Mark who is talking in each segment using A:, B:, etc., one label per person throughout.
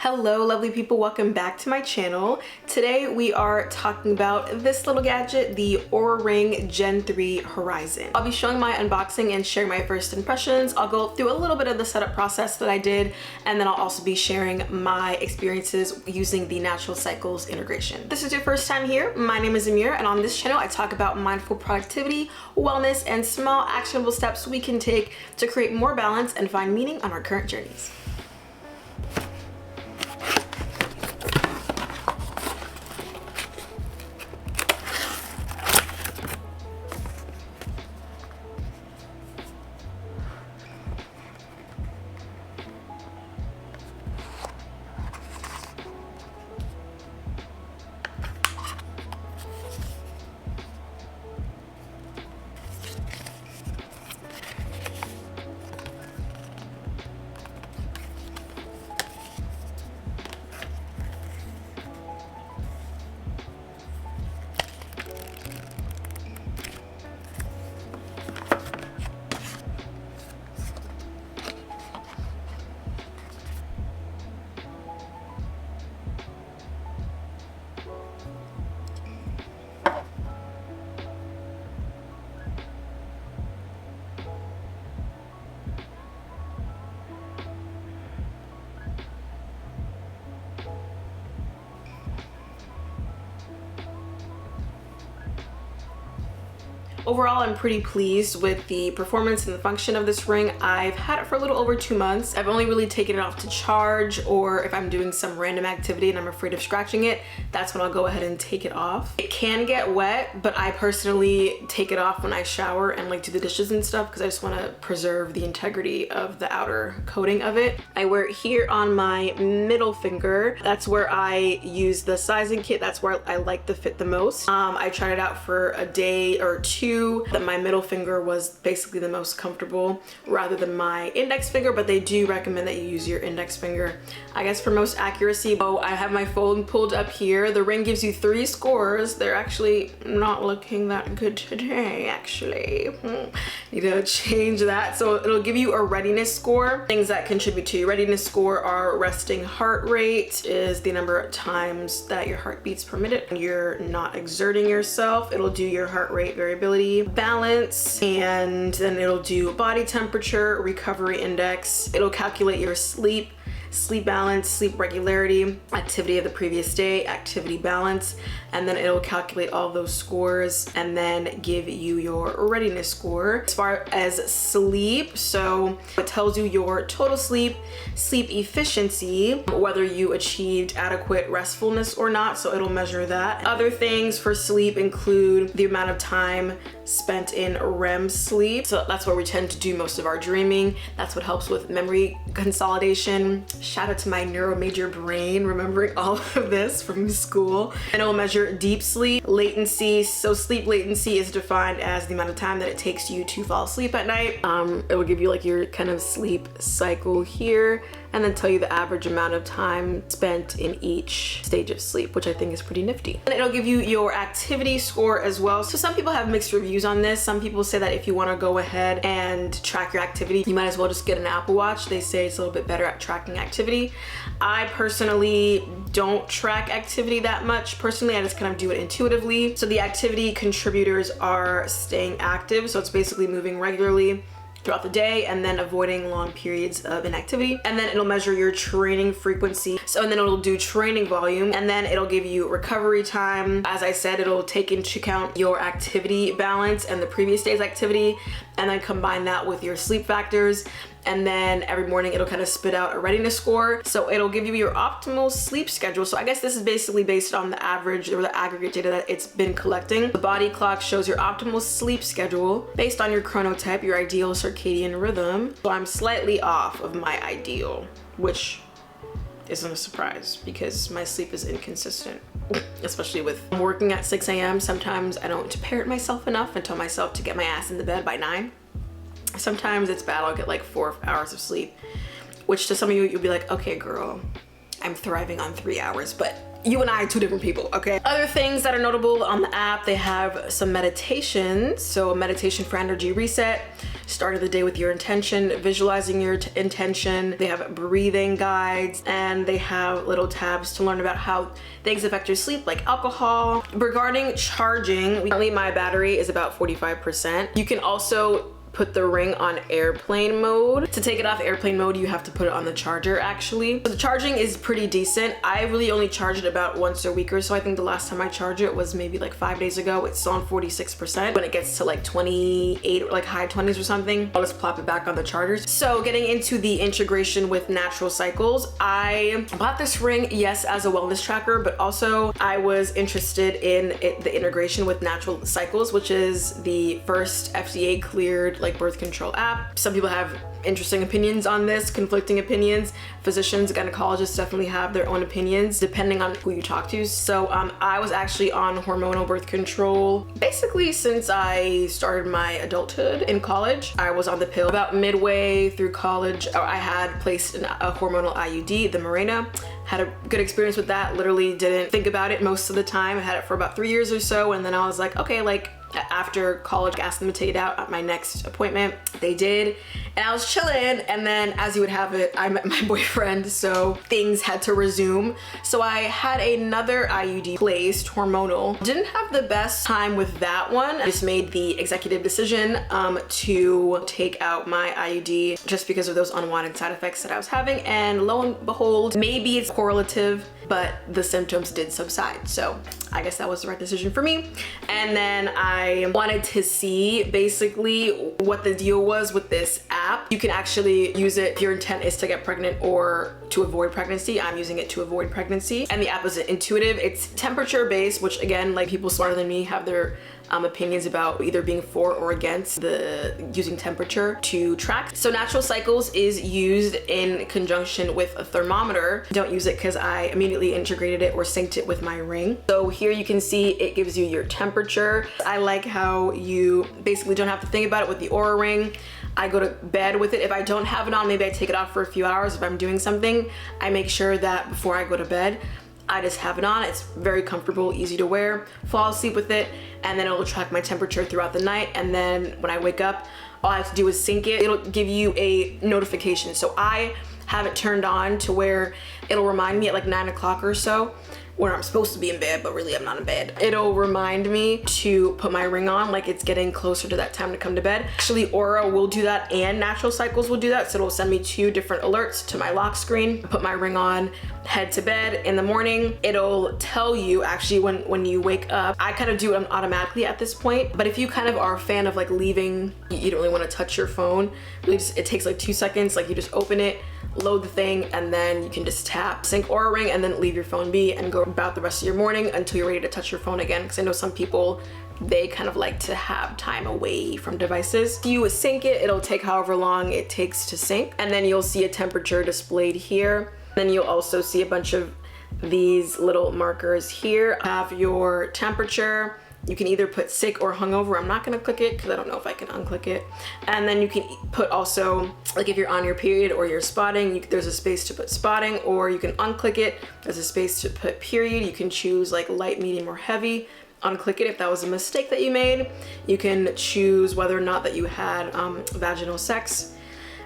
A: Hello lovely people, welcome back to my channel. Today we are talking about this little gadget, the Oura Ring Gen 3 Horizon. I'll be showing my unboxing and sharing my first impressions. I'll go through a little bit of the setup process that I did, and then I'll also be sharing my experiences using the Natural Cycles integration. If this is your first time here, my name is Amir, and on this channel I talk about mindful productivity, wellness, and small actionable steps we can take to create more balance and find meaning on our current journeys. Overall, I'm pretty pleased with the performance and the function of this ring. I've had it for a little over 2 months. I've only really taken it off to charge, or if I'm doing some random activity and I'm afraid of scratching it, that's when I'll go ahead and take it off. It can get wet, but I personally take it off when I shower and like do the dishes and stuff because I just want to preserve the integrity of the outer coating of it. I wear it here on my middle finger. That's where I use the sizing kit. That's where I like the fit the most. I tried it out for a day or two. That my middle finger was basically the most comfortable rather than my index finger, but they do recommend that you use your index finger, I guess, for most accuracy. Oh, I have my phone pulled up here. The ring gives you 3 scores. They're actually not looking that good today, actually. Need to change that. So it'll give you a readiness score. Things that contribute to your readiness score are resting heart rate, is the number of times that your heart beats per minute and you're not exerting yourself. It'll do your heart rate variability, balance, and then it'll do body temperature, recovery index. It'll calculate your sleep balance, sleep regularity, activity of the previous day, activity balance, and then it'll calculate all those scores and then give you your readiness score. As far as sleep, so it tells you your total sleep efficiency, whether you achieved adequate restfulness or not, so it'll measure that. Other things for sleep include the amount of time spent in REM sleep, so that's where we tend to do most of our dreaming. That's what helps with memory consolidation. Shout out to my neuro major brain remembering all of this from school. And it'll measure deep sleep latency. So sleep latency is defined as the amount of time that it takes you to fall asleep at night. It will give you like your kind of sleep cycle here, and then tell you the average amount of time spent in each stage of sleep, which I think is pretty nifty. And it'll give you your activity score as well. So some people have mixed reviews on this. Some people say that if you want to go ahead and track your activity, you might as well just get an Apple Watch. They say it's a little bit better at tracking activity. I personally don't track activity that much. Personally, I just kind of do it intuitively. So the activity contributors are staying active. So it's basically moving regularly throughout the day and then avoiding long periods of inactivity. And then it'll measure your training frequency. So, and then it'll do training volume, and then it'll give you recovery time. As I said, it'll take into account your activity balance and the previous day's activity, and then combine that with your sleep factors. And then every morning it'll kind of spit out a readiness score. So it'll give you your optimal sleep schedule. So I guess this is basically based on the average or the aggregate data that it's been collecting. The body clock shows your optimal sleep schedule based on your chronotype, your ideal circadian rhythm. So I'm slightly off of my ideal, which isn't a surprise because my sleep is inconsistent, especially with working at 6 a.m. Sometimes I don't prepare myself enough and tell myself to get my ass in the bed by 9. Sometimes it's bad. I'll get like 4 hours of sleep, which to some of you, you'll be like, okay, girl, I I'm thriving on 3 hours, but you and I are two different people, okay? Other things that are notable on the app, they have some meditations. So a meditation for energy reset, starting the day with your intention, visualizing your intention. They have breathing guides, and they have little tabs to learn about how things affect your sleep, like alcohol. Regarding charging, currently my battery is about 45%. You can also put the ring on airplane mode. To take it off airplane mode, you have to put it on the charger actually. So the charging is pretty decent. I really only charge it about once a week or so. I think the last time I charged it was maybe like 5 days ago. It's still on 46%. When it gets to like 28 or like high 20s or something, I'll just plop it back on the chargers. So getting into the integration with natural cycles, I bought this ring, yes, as a wellness tracker, but also I was interested in the integration with natural cycles, which is the first FDA cleared like birth control app. Some people have interesting opinions on this, conflicting opinions. Physicians, gynecologists definitely have their own opinions depending on who you talk to. So I was actually on hormonal birth control basically since I started my adulthood in college. I was on the pill. About midway through college, I had placed a hormonal IUD, the Mirena. Had a good experience with that. Literally didn't think about it most of the time. I had it for about 3 years or so, and then I was like, okay, like after college, I asked them to take it out at my next appointment. They did, and I was chilling, and then as you would have it, I met my boyfriend, so things had to resume. So I had another IUD placed, hormonal. Didn't have the best time with that one. I just made the executive decision to take out my IUD just because of those unwanted side effects that I was having, and lo and behold, maybe it's correlative, but the symptoms did subside. So I guess that was the right decision for me. And then I wanted to see basically what the deal was with this app. You can actually use it if your intent is to get pregnant or to avoid pregnancy. I'm using it to avoid pregnancy. And the app is intuitive. It's temperature based, which again, like people smarter than me have their opinions about either being for or against the using temperature to track. So natural cycles is used in conjunction with a thermometer. Don't use it because I immediately integrated it or synced it with my ring. So here you can see it gives you your temperature. I like how you basically don't have to think about it with the Oura Ring. I go to bed with it. If I don't have it on, maybe I take it off for a few hours. If I'm doing something, I make sure that before I go to bed, I just have it on. It's very comfortable, easy to wear, fall asleep with it, and then it'll track my temperature throughout the night. And then when I wake up, all I have to do is sync it. It'll give you a notification. So I have it turned on to where it'll remind me at like 9 o'clock or so, where I'm supposed to be in bed, but really I'm not in bed. It'll remind me to put my ring on, like it's getting closer to that time to come to bed. Actually, Oura will do that and Natural Cycles will do that. So it'll send me 2 different alerts to my lock screen. Put my ring on, head to bed. In the morning, it'll tell you actually when you wake up. I kind of do it automatically at this point, but if you kind of are a fan of like leaving, you don't really want to touch your phone. Really just, it takes like 2 seconds, like you just open it, load the thing, and then you can just tap sync Oura Ring and then leave your phone be and go about the rest of your morning until you're ready to touch your phone again. Because I know some people, they kind of like to have time away from devices. You sync it, it'll take however long it takes to sync, and then you'll see a temperature displayed here. Then you'll also see a bunch of these little markers here. Have your temperature. You can either put sick or hungover. I'm not gonna click it because I don't know if I can unclick it. And then you can put also, like if you're on your period or you're spotting, there's a space to put spotting, or you can unclick it. There's a space to put period. You can choose like light, medium, or heavy. Unclick it if that was a mistake that you made. You can choose whether or not that you had vaginal sex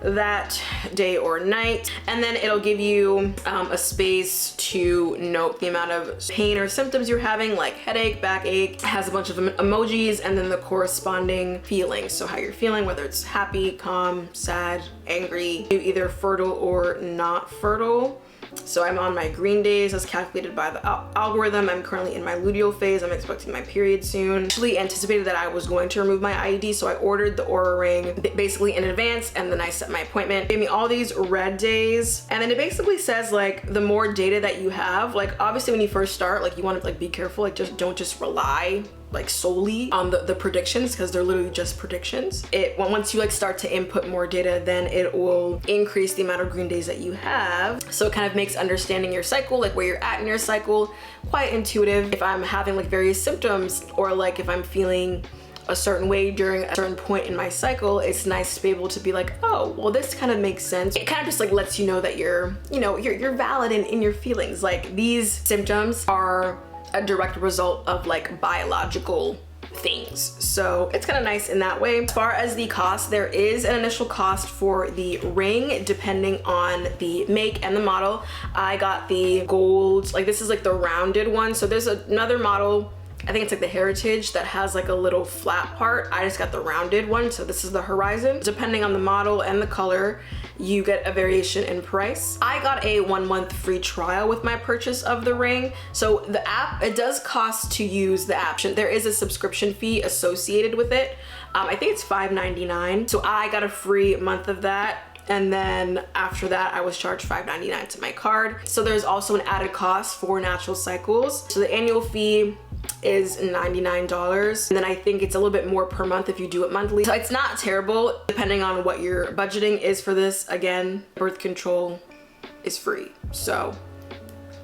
A: that day or night, and then it'll give you a space to note the amount of pain or symptoms you're having, like headache, backache. It has a bunch of emojis and then the corresponding feelings, so how you're feeling, whether it's happy, calm, sad, angry, either fertile or not fertile. So I'm on my green days as calculated by the algorithm. I'm currently in my luteal phase. I'm expecting my period soon. Actually anticipated that I was going to remove my IUD, so I ordered the Oura Ring basically in advance, and then I set my appointment. It gave me all these red days, and then it basically says like the more data that you have, like obviously when you first start, like you want to like be careful, like don't just rely like solely on the predictions, because they're literally just predictions. Once you like start to input more data, then it will increase the amount of green days that you have. So it kind of makes understanding your cycle, like where you're at in your cycle, quite intuitive. If I'm having like various symptoms, or like if I'm feeling a certain way during a certain point in my cycle, it's nice to be able to be like, oh, well, this kind of makes sense. It kind of just like lets you know that you're valid in your feelings. Like, these symptoms are a direct result of like biological things. So it's kind of nice in that way. As far as the cost, there is an initial cost for the ring depending on the make and the model. I got the gold, like this is like the rounded one. So there's another model, I think it's like the Heritage, that has like a little flat part. I just got the rounded one, so this is the Horizon. Depending on the model and the color, you get a variation in price. I got a 1 month free trial with my purchase of the ring. So the app, it does cost to use the app. There is a subscription fee associated with it. I think it's $5.99. So I got a free month of that. And then after that, I was charged $5.99 to my card. So there's also an added cost for natural cycles. So the annual fee is $99, and then I think it's a little bit more per month if you do it monthly. So it's not terrible depending on what your budgeting is for this. Again, birth control is free. So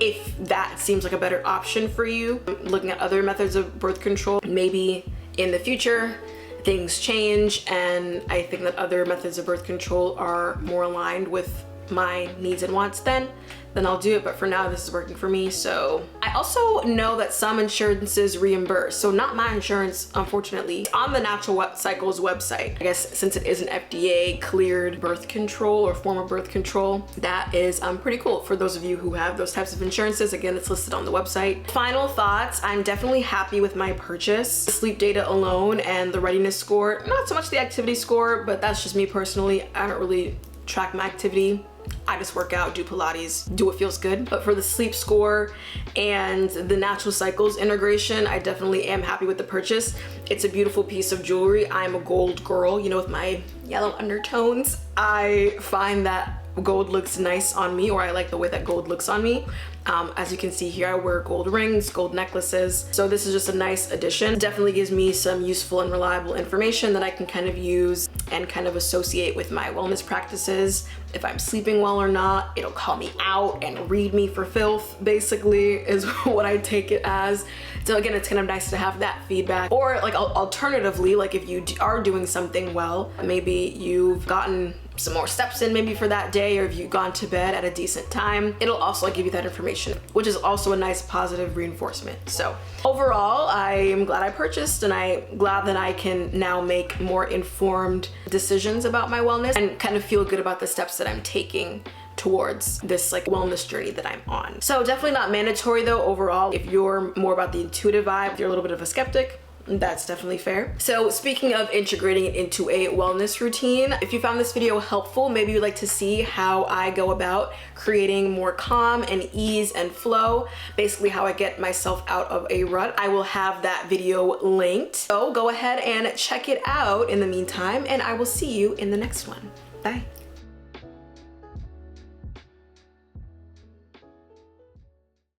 A: if that seems like a better option for you, looking at other methods of birth control, maybe in the future things change and I think that other methods of birth control are more aligned with my needs and wants, then I'll do it. But for now, this is working for me. So I also know that some insurances reimburse. So not my insurance, unfortunately. On the Natural Cycles website, I guess since it is an FDA cleared birth control or form of birth control, that is pretty cool for those of you who have those types of insurances. Again, it's listed on the website. Final thoughts, I'm definitely happy with my purchase. The sleep data alone and the readiness score, not so much the activity score, but that's just me personally. I don't really track my activity. I just work out, do Pilates, do what feels good. But for the sleep score and the Natural Cycles integration, I definitely am happy with the purchase. It's a beautiful piece of jewelry. I'm a gold girl, you know, with my yellow undertones. I find that gold looks nice on me, or I like the way that gold looks on me. As you can see here, I wear gold rings, gold necklaces. So this is just a nice addition. Definitely gives me some useful and reliable information that I can kind of use and kind of associate with my wellness practices. If I'm sleeping well or not, it'll call me out and read me for filth, basically, is what I take it as. So again, it's kind of nice to have that feedback. Or like alternatively, like if you are doing something well, maybe you've gotten some more steps in maybe for that day, or if you've gone to bed at a decent time, it'll also give you that information, which is also a nice positive reinforcement. So overall, I am glad I purchased, and I'm glad that I can now make more informed decisions about my wellness and kind of feel good about the steps that I'm taking towards this like wellness journey that I'm on. So definitely not mandatory though overall. If you're more about the intuitive vibe, if you're a little bit of a skeptic, that's definitely fair. So speaking of integrating it into a wellness routine, if you found this video helpful, maybe you'd like to see how I go about creating more calm and ease and flow, basically how I get myself out of a rut, I will have that video linked. So go ahead and check it out in the meantime, and I will see you in the next one. Bye.